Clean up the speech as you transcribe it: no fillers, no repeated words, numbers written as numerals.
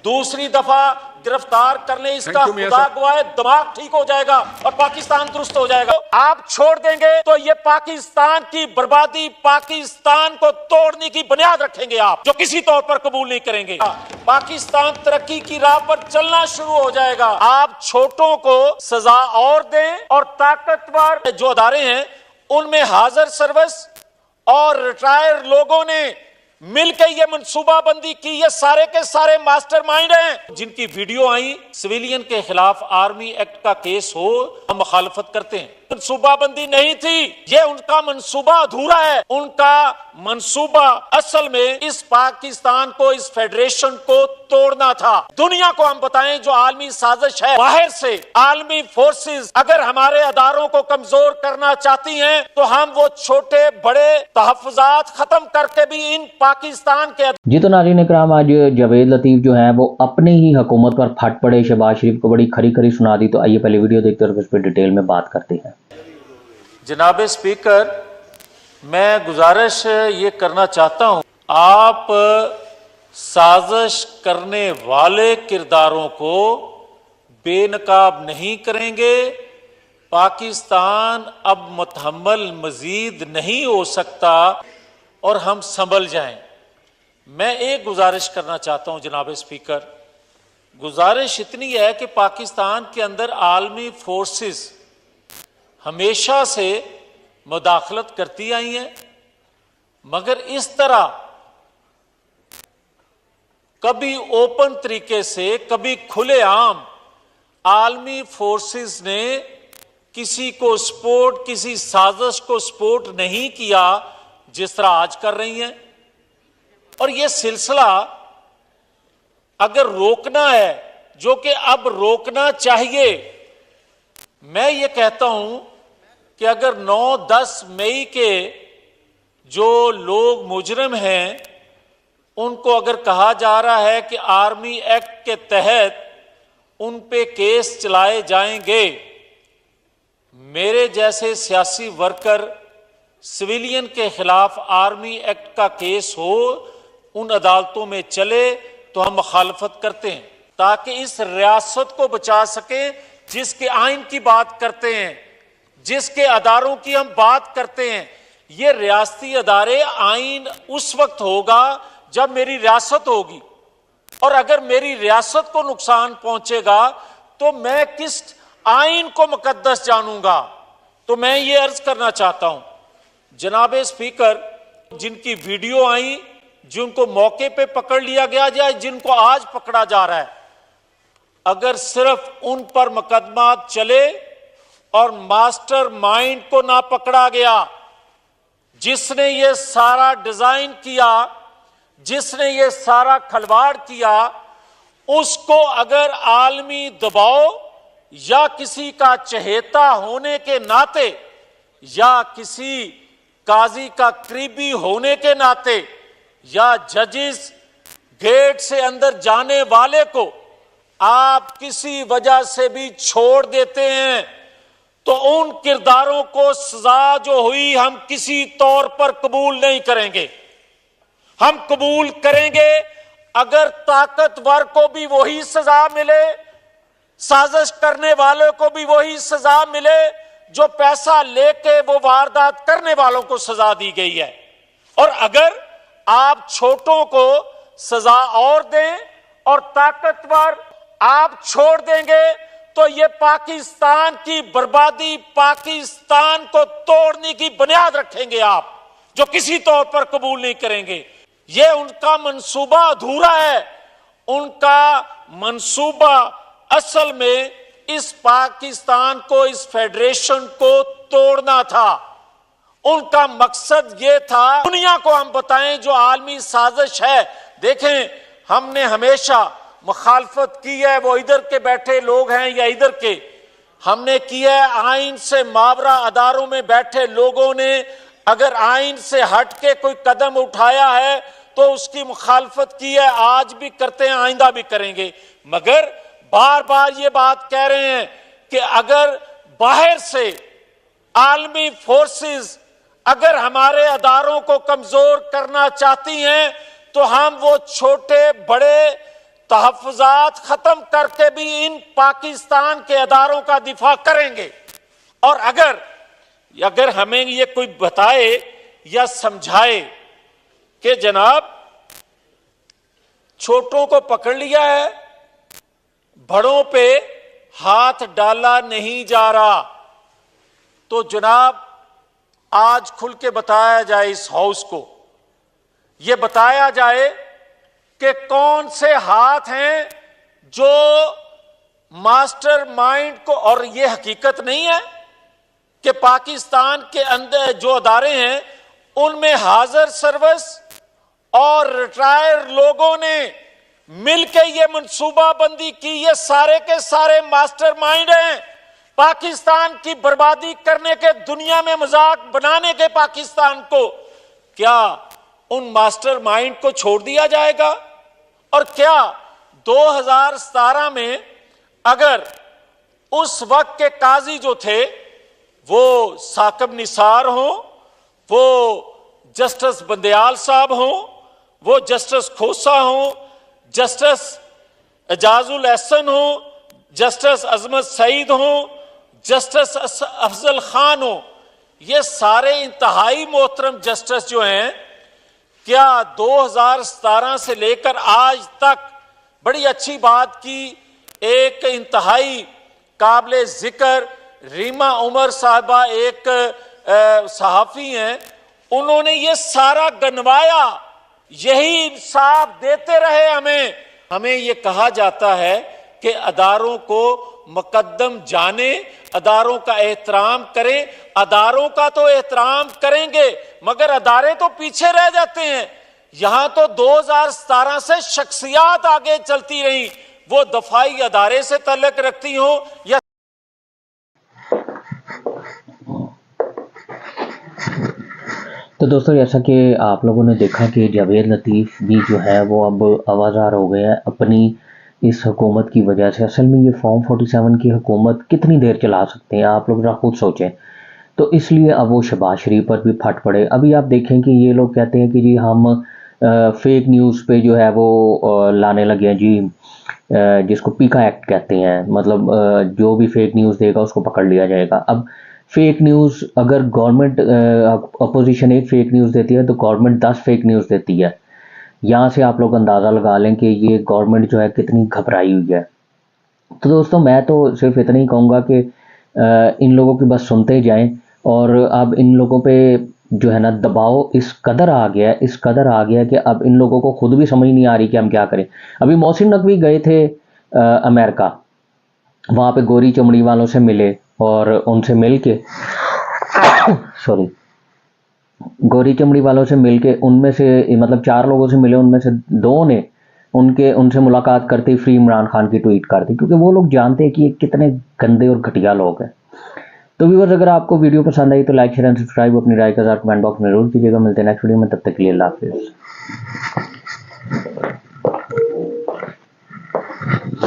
दूसरी दफा गिरफ्तार करने इसका खुदा गवाह दिमाग ठीक हो जाएगा और पाकिस्तान दुरुस्त हो जाएगा। आप छोड़ देंगे तो ये पाकिस्तान की बर्बादी, पाकिस्तान को तोड़ने की बुनियाद रखेंगे आप, जो किसी तौर पर कबूल नहीं करेंगे। पाकिस्तान तरक्की की राह पर चलना शुरू हो जाएगा। आप छोटों को सजा और दें और ताकतवर जो अदारे हैं उनमें हाजिर सर्विस और रिटायर्ड लोगों ने मिलकर ये मनसूबाबंदी की। ये सारे के सारे मास्टरमाइंड हैं जिनकी वीडियो आई। सिविलियन के खिलाफ आर्मी एक्ट का केस हो, हम मुखालफत करते हैं। मनसूबाबंदी नहीं थी, ये उनका मनसूबा अधूरा है। उनका मनसूबा असल में इस पाकिस्तान को, इस फेडरेशन को तोड़ना था। दुनिया को हम बताएं जो आलमी साजिश है बाहर से, आलमी फोर्सेस अगर हमारे अदारों को कमजोर करना चाहती हैं तो हम वो छोटे बड़े तहफ़्फ़ुज़ात खत्म करके भी इन पाकिस्तान के। जी तो नाज़रीन इकराम, आज जावेद लतीफ जो है वो अपनी ही हुकूमत पर फट पड़े। शहबाज शरीफ को बड़ी खरी खरी सुना दी। तो आइए पहले वीडियो देखते और उस पर डिटेल में बात करते हैं। जनाब स्पीकर, मैं गुजारिश ये करना चाहता हूं, आप साजिश करने वाले किरदारों को बेनकाब नहीं करेंगे। पाकिस्तान अब मुतहम्मल मजीद नहीं हो सकता और हम संभल जाएं। मैं एक गुजारिश करना चाहता हूं जनाब स्पीकर, गुजारिश इतनी है कि पाकिस्तान के अंदर आलमी फोर्सेस हमेशा से मुदाखलत करती आई हैं, मगर इस तरह कभी ओपन तरीके से, कभी खुलेआम आलमी फोर्सेस ने किसी को सपोर्ट, किसी साजिश को सपोर्ट नहीं किया जिस तरह आज कर रही हैं। और यह सिलसिला अगर रोकना है, जो कि अब रोकना चाहिए, मैं ये कहता हूं कि अगर 9-10 मई के जो लोग मुजरिम हैं उनको अगर कहा जा रहा है कि आर्मी एक्ट के तहत उन पे केस चलाए जाएंगे, मेरे जैसे सियासी वर्कर सिविलियन के खिलाफ आर्मी एक्ट का केस हो, उन अदालतों में चले तो हम मुखालफत करते हैं, ताकि इस रियासत को बचा सके जिसके आइन की बात करते हैं, जिसके अदारों की हम बात करते हैं। ये रियासती अदारे, आइन उस वक्त होगा जब मेरी रियासत होगी, और अगर मेरी रियासत को नुकसान पहुंचेगा तो मैं किस आइन को मुकद्दस जानूंगा। तो मैं ये अर्ज करना चाहता हूं जनाब स्पीकर, जिनकी वीडियो आई, जिनको मौके पे पकड़ लिया गया या जिनको आज पकड़ा जा रहा है, अगर सिर्फ उन पर मुकदमा चले और मास्टर माइंड को ना पकड़ा गया, जिसने ये सारा डिजाइन किया, जिसने ये सारा खलवाड़ किया, उसको अगर आलमी दबाव या किसी का चहेता होने के नाते या किसी काजी का करीबी होने के नाते या जजिस गेट से अंदर जाने वाले को आप किसी वजह से भी छोड़ देते हैं, तो उन किरदारों को सजा जो हुई हम किसी तौर पर कबूल नहीं करेंगे। हम कबूल करेंगे अगर ताकतवर को भी वही सजा मिले, साजिश करने वालों को भी वही सजा मिले, जो पैसा लेके वो वारदात करने वालों को सजा दी गई है। और अगर आप छोटों को सजा और दें और ताकतवर आप छोड़ देंगे तो ये पाकिस्तान की बर्बादी, पाकिस्तान को तोड़ने की बुनियाद रखेंगे आप, जो किसी तौर पर कबूल नहीं करेंगे। ये उनका मंसूबा अधूरा है। उनका मंसूबा असल में इस पाकिस्तान को, इस फेडरेशन को तोड़ना था। उनका मकसद ये था, दुनिया को हम बताएं जो आलमी साजिश है। देखें, हमने हमेशा मुखालफत की है, वो इधर के बैठे लोग हैं या इधर के, हमने की है आइन से मावरा अदारों में बैठे लोगों ने अगर आइन से हट के कोई कदम उठाया है तो उसकी मुखालफत की है, आज भी करते हैं, आइंदा भी करेंगे। मगर बार बार ये बात कह रहे हैं कि अगर बाहर से आलमी फोर्सेस अगर हमारे अदारों को कमजोर करना चाहती हैं तो हम वो छोटे बड़े तहफ़्फ़ुज़ात खत्म करके भी इन पाकिस्तान के अदारों का दिफा करेंगे। और अगर हमें ये कोई बताए या समझाए कि जनाब छोटों को पकड़ लिया है, बड़ों पे हाथ डाला नहीं जा रहा, तो जनाब आज खुल के बताया जाए इस हाउस को, ये बताया जाए कि कौन से हाथ हैं जो मास्टरमाइंड को, और ये हकीकत नहीं है कि पाकिस्तान के अंदर जो अदारे हैं उनमें हाजिर सर्विस और रिटायर्ड लोगों ने मिलकर ये मंसूबाबंदी की, ये सारे के सारे मास्टरमाइंड हैं पाकिस्तान की बर्बादी करने के, दुनिया में मजाक बनाने के पाकिस्तान को। क्या उन मास्टरमाइंड को छोड़ दिया जाएगा? और क्या 2017 में अगर उस वक्त के काजी जो थे वो साकिब निसार हो, वो जस्टिस बंदयाल साहब हो, वो जस्टिस खोसा हो, जस्टिस एजाजुल एहसन हो, जस्टिस अजमत सईद हो, जस्टिस अफजल खान हो, ये सारे इंतहाई मोहतरम जस्टिस जो हैं, क्या 2017 से लेकर आज तक बड़ी अच्छी बात की, एक इंतहाई काबिल जिक्र रीमा उमर साहबा एक सहाफ़ी हैं, उन्होंने ये सारा गनवाया, यही इंसाफ देते रहे हमें ये कहा जाता है कि अदारों को मुकद्दम जाने, अदारों का एहतराम करें। अदारों का तो एहतराम करेंगे मगर अदारे तो पीछे रह जाते हैं। यहां तो 2017 से शख्सियात आगे चलती रही, वो दफाई अदारे से ताल्लुक रखती हो या तो दोस्तों, जैसा कि आप लोगों ने देखा कि जावेद लतीफ़ भी जो है वो अब आवाज़ार हो गए हैं अपनी इस हुकूमत की वजह से। असल में ये फॉर्म 47 की हुकूमत कितनी देर चला सकते हैं, आप लोग जरा खुद सोचें। तो इसलिए अब वो शहबाज शरीफ पर भी फट पड़े। अभी आप देखें कि ये लोग कहते हैं कि जी हम फेक न्यूज़ पे जो है वो लाने लगे हैं जी, जिसको पीका एक्ट कहते हैं, मतलब जो भी फेक न्यूज़ देगा उसको पकड़ लिया जाएगा। अब फेक न्यूज़ अगर गवर्नमेंट अपोजिशन एक फेक न्यूज़ देती है तो गवर्नमेंट 10 फेक न्यूज़ देती है। यहाँ से आप लोग अंदाज़ा लगा लें कि ये गवर्नमेंट जो है कितनी घबराई हुई है। तो दोस्तों, मैं तो सिर्फ इतना ही कहूँगा कि इन लोगों की बस सुनते जाएं। और अब इन लोगों पे जो है ना दबाव इस कदर आ गया कि अब इन लोगों को खुद भी समझ नहीं आ रही कि हम क्या करें। अभी मोहसिन नकवी गए थे अमेरिका, वहाँ पे गोरी चमड़ी वालों से मिले और उनसे मिल के गोरी चमड़ी वालों से मिल के उनमें से मतलब 4 लोगों से मिले, उनमें से 2 ने उनसे मुलाकात करते ही फ्री इमरान खान की ट्वीट कर दी, क्योंकि वो लोग जानते हैं कि ये कितने गंदे और घटिया लोग हैं। तो व्यूअर्स, अगर आपको वीडियो पसंद आई तो लाइक शेयर एंड सब्सक्राइब, अपनी राय का कमेंट बॉक्स में जरूर कीजिएगा। मिलते हैं नेक्स्ट वीडियो में, तब तक के लिए अल्लाह हाफिज़।